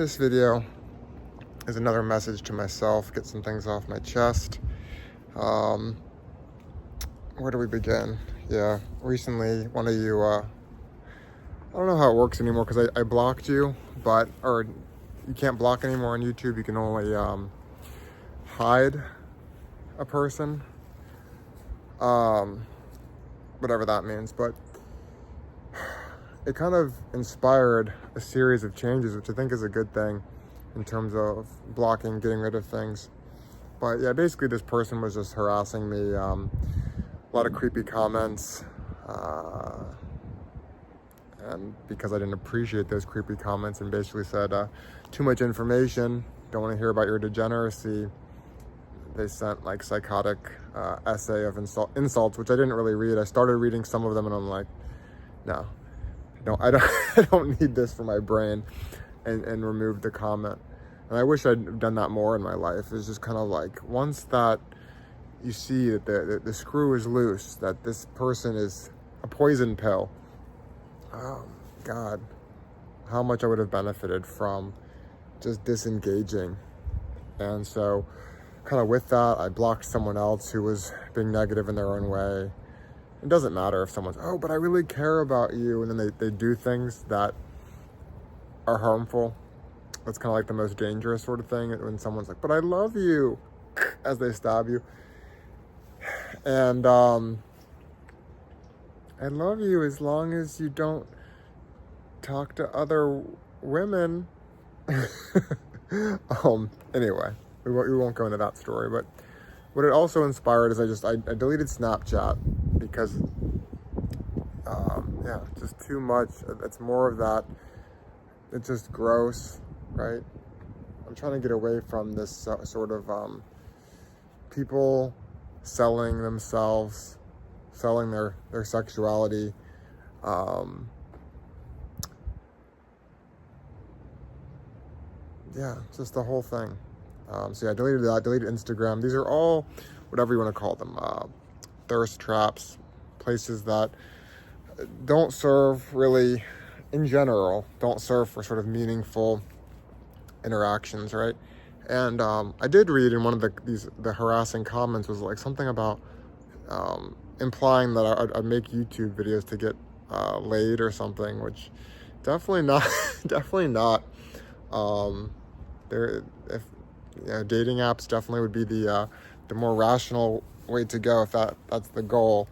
this video is another message to myself, get some things off my chest. Where do we begin? Yeah, recently one of you, I don't know how it works anymore because I blocked you, or you can't block anymore on YouTube. You can only hide a person, whatever that means. But it kind of inspired a series of changes, which I think is a good thing in terms of blocking, getting rid of things. But yeah, basically this person was just harassing me, a lot of creepy comments, and because I didn't appreciate those creepy comments, and basically said, too much information, don't want to hear about your degeneracy. They sent like psychotic essay of insults, which I didn't really read. I started reading some of them and I'm like, no, I don't need this for my brain, and removed the comment. And I wish I'd done that more in my life. It's just kind of like, once that you see that the screw is loose, that this person is a poison pill, oh God, how much I would have benefited from just disengaging. And so kind of with that, I blocked someone else who was being negative in their own way. It doesn't matter if someone's, oh, but I really care about you, and then they do things that are harmful. That's kind of like the most dangerous sort of thing, when someone's like, but I love you, as they stab you. And I love you as long as you don't talk to other women. Anyway, we won't go into that story, but what it also inspired is I deleted Snapchat because, just too much. It's more of that. It's just gross, right? I'm trying to get away from this sort of people selling themselves, selling their sexuality. Just the whole thing. So yeah, I deleted that, deleted Instagram. These are all, whatever you want to call them, thirst traps, places that don't serve really, in general, don't serve for sort of meaningful interactions, right? And I did read in one of the harassing comments was like something about implying that I'd make YouTube videos to get laid or something, which definitely not. Definitely not. Dating apps definitely would be the more rational way to go if that's the goal.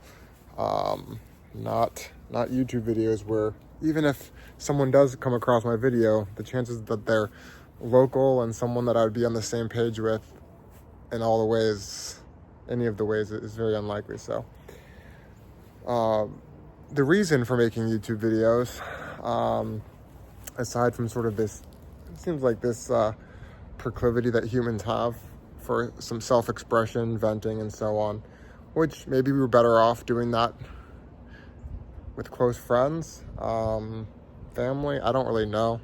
Not YouTube videos where even if someone does come across my video, the chances that they're local and someone that I would be on the same page with in all the ways, any of the ways, is very unlikely. So the reason for making YouTube videos, aside from sort of this, it seems like this proclivity that humans have for some self-expression, venting, and so on, which maybe we were better off doing that with close friends, family, I don't really know.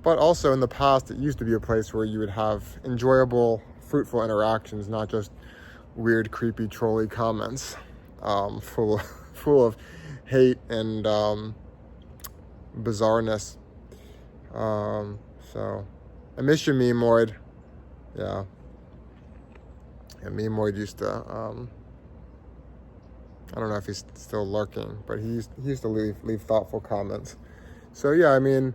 But also in the past, it used to be a place where you would have enjoyable, fruitful interactions, not just weird, creepy, trolly comments, full of hate and bizarreness. So I miss you, Memoid. Yeah. And Memoid used to, I don't know if he's still lurking, but he used to leave thoughtful comments. So yeah, I mean,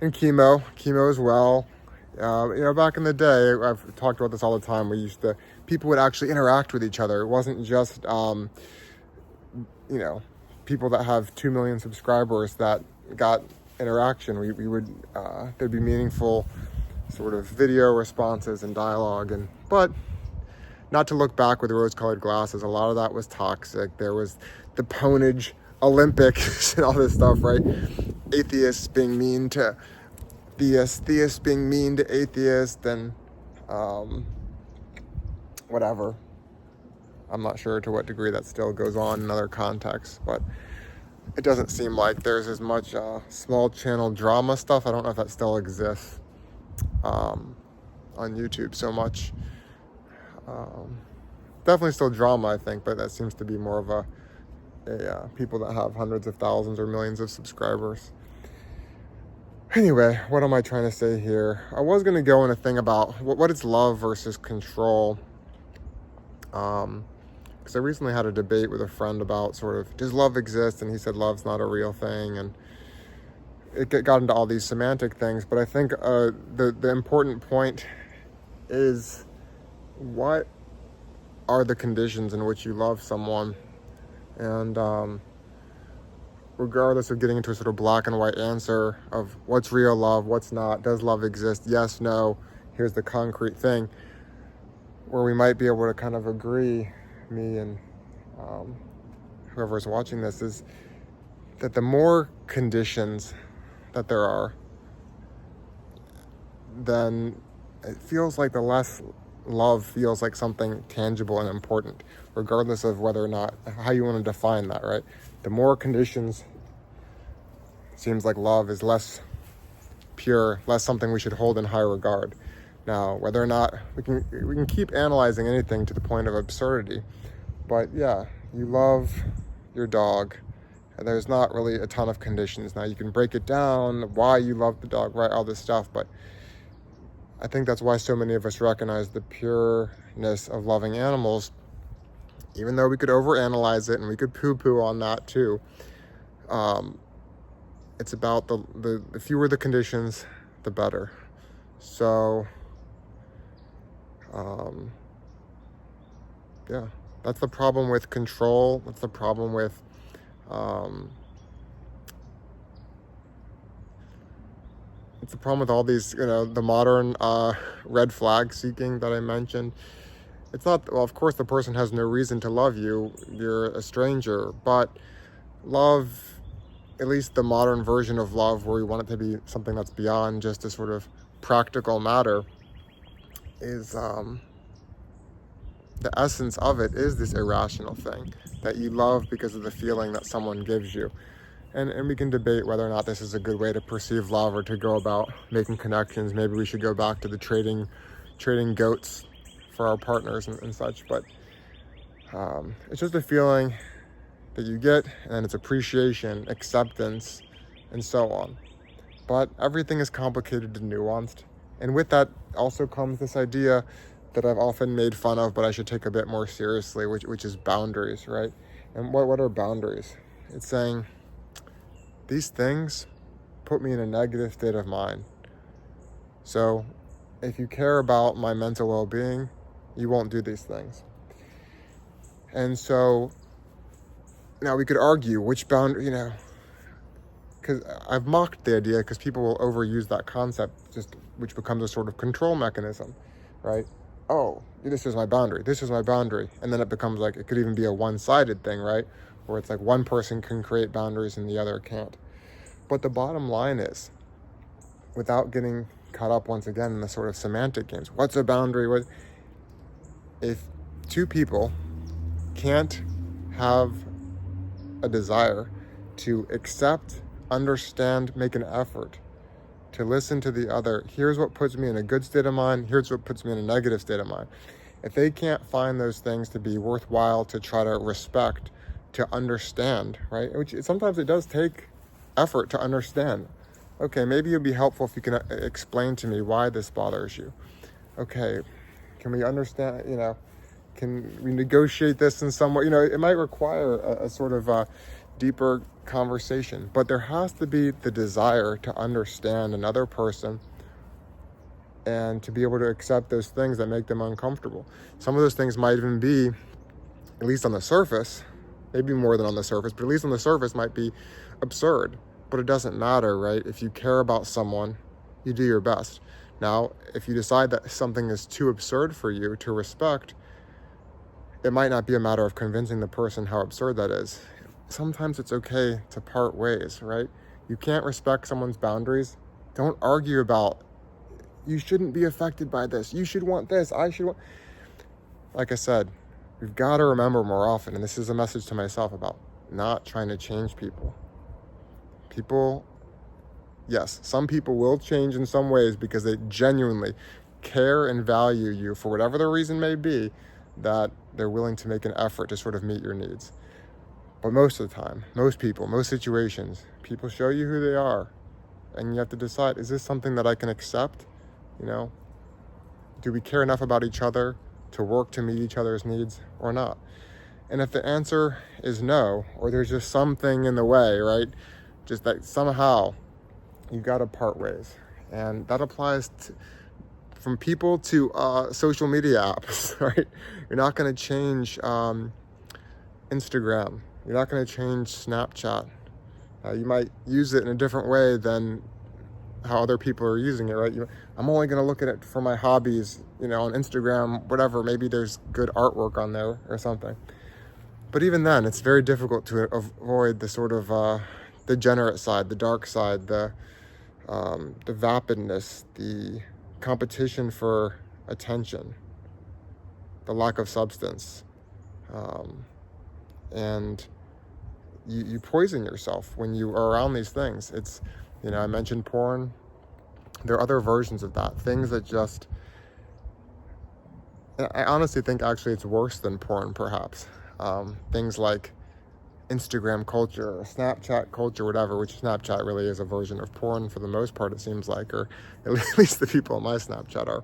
and chemo as well. Back in the day, I've talked about this all the time. People would actually interact with each other. It wasn't just, people that have 2 million subscribers that got interaction. We would, there'd be meaningful sort of video responses and dialogue, but not to look back with rose-colored glasses. A lot of that was toxic. There was the Ponage Olympics and all this stuff, right? Atheists being mean to theists being mean to atheists, and whatever. I'm not sure to what degree that still goes on in other contexts, but it doesn't seem like there's as much small channel drama stuff. I don't know if that still exists on YouTube so much. Definitely still drama, I think, but that seems to be more of people that have hundreds of thousands or millions of subscribers. Anyway, what am I trying to say here? I was going to go in a thing about what is love versus control. Because I recently had a debate with a friend about sort of, does love exist? And he said love's not a real thing. And it got into all these semantic things. But I think the important point is, what are the conditions in which you love someone? And regardless of getting into a sort of black and white answer of what's real love, what's not, does love exist, yes, no, here's the concrete thing, where we might be able to kind of agree, me and whoever's watching this, is that the more conditions that there are, then it feels like the less love feels like something tangible and important, regardless of whether or not, how you want to define that, right? The more conditions, seems like love is less pure, less something we should hold in high regard. Now, whether or not we can keep analyzing anything to the point of absurdity, but yeah, you love your dog, and there's not really a ton of conditions. Now, you can break it down, why you love the dog, right, all this stuff, but I think that's why so many of us recognize the pureness of loving animals, even though we could overanalyze it and we could poo-poo on that too. It's about the fewer the conditions, the better. So, yeah, that's the problem with control. That's the problem with it's the problem with all these, the modern red flag seeking that I mentioned. It's not, well, of course, the person has no reason to love you. You're a stranger. But love, at least the modern version of love, where we want it to be something that's beyond just a sort of practical matter, is the essence of it is this irrational thing that you love because of the feeling that someone gives you. And we can debate whether or not this is a good way to perceive love or to go about making connections. Maybe we should go back to the trading goats for our partners and such. But it's just a feeling that you get, and it's appreciation, acceptance, and so on. But everything is complicated and nuanced. And with that also comes this idea that I've often made fun of, but I should take a bit more seriously, which is boundaries, right? And what are boundaries? It's saying, these things put me in a negative state of mind. So if you care about my mental well-being, you won't do these things. And so now we could argue which boundary, because I've mocked the idea because people will overuse that concept, which becomes a sort of control mechanism, right? Oh, this is my boundary. This is my boundary. And then it becomes like, it could even be a one-sided thing, right? Where it's like one person can create boundaries and the other can't. But the bottom line is, without getting caught up once again in the sort of semantic games, what's a boundary? If two people can't have a desire to accept, understand, make an effort to listen to the other, here's what puts me in a good state of mind, here's what puts me in a negative state of mind. If they can't find those things to be worthwhile to try to respect, to understand, right? Which sometimes it does take effort to understand. Okay, maybe it'd be helpful if you can explain to me why this bothers you. Okay, can we understand, can we negotiate this in some way? It might require a sort of deeper conversation, but there has to be the desire to understand another person and to be able to accept those things that make them uncomfortable. Some of those things might even be, at least on the surface, maybe more than on the surface, but at least on the surface might be absurd. But it doesn't matter, right? If you care about someone, you do your best. Now, if you decide that something is too absurd for you to respect, it might not be a matter of convincing the person how absurd that is. Sometimes it's okay to part ways, right? You can't respect someone's boundaries. Don't argue about, you shouldn't be affected by this. You should want this. I should want... Like I said, we've got to remember more often, and this is a message to myself about not trying to change people. People, yes, some people will change in some ways because they genuinely care and value you for whatever the reason may be, that they're willing to make an effort to sort of meet your needs. But most of the time, most people, most situations, people show you who they are and you have to decide, is this something that I can accept? You know, do we care enough about each other to work to meet each other's needs or not? And if the answer is no, or there's just something in the way, right? Just that somehow you got to part ways. And that applies from people to social media apps, right? You're not going to change Instagram. You're not going to change Snapchat. You might use it in a different way than how other people are using it, right? I'm only going to look at it for my hobbies, on Instagram, whatever. Maybe there's good artwork on there or something. But even then, it's very difficult to avoid the sort of degenerate side, the dark side, the vapidness, the competition for attention, the lack of substance. And you poison yourself when you are around these things. It's, I mentioned porn. There are other versions of that. Things that just, I honestly think actually it's worse than porn, perhaps. Things like Instagram culture or Snapchat culture, whatever, which Snapchat really is a version of porn for the most part, it seems like, or at least the people on my Snapchat are.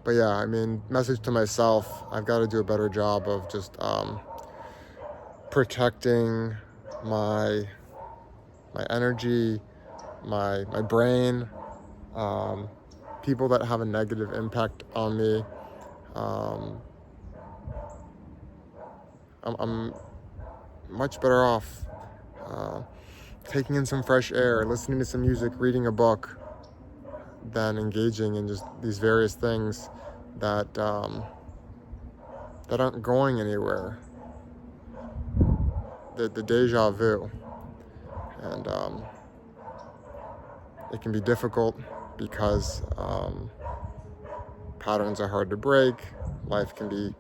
But yeah, message to myself, I've got to do a better job of just protecting my energy, my brain, people that have a negative impact on me. I'm much better off taking in some fresh air, listening to some music, reading a book, than engaging in just these various things that aren't going anywhere. The deja vu. And it can be difficult because patterns are hard to break. Life can be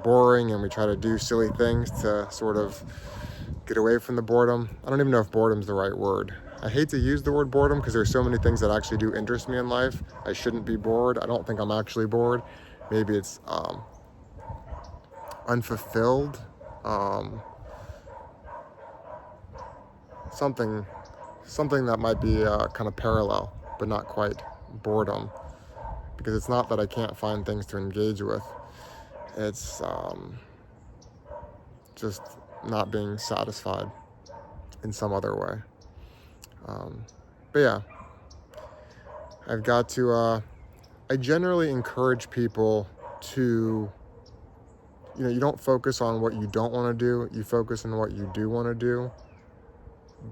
boring, and we try to do silly things to sort of get away from the boredom. I don't even know if boredom's the right word. I hate to use the word boredom because there's so many things that actually do interest me in life. I shouldn't be bored. I don't think I'm actually bored. Maybe it's unfulfilled. Something that might be kind of parallel, but not quite boredom. Because it's not that I can't find things to engage with. It's just not being satisfied in some other way. But yeah, I've got to, I generally encourage people to, you don't focus on what you don't want to do, you focus on what you do want to do.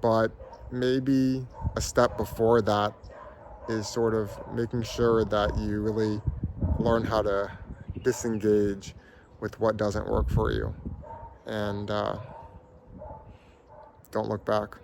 But maybe a step before that is sort of making sure that you really learn how to disengage with what doesn't work for you. And don't look back.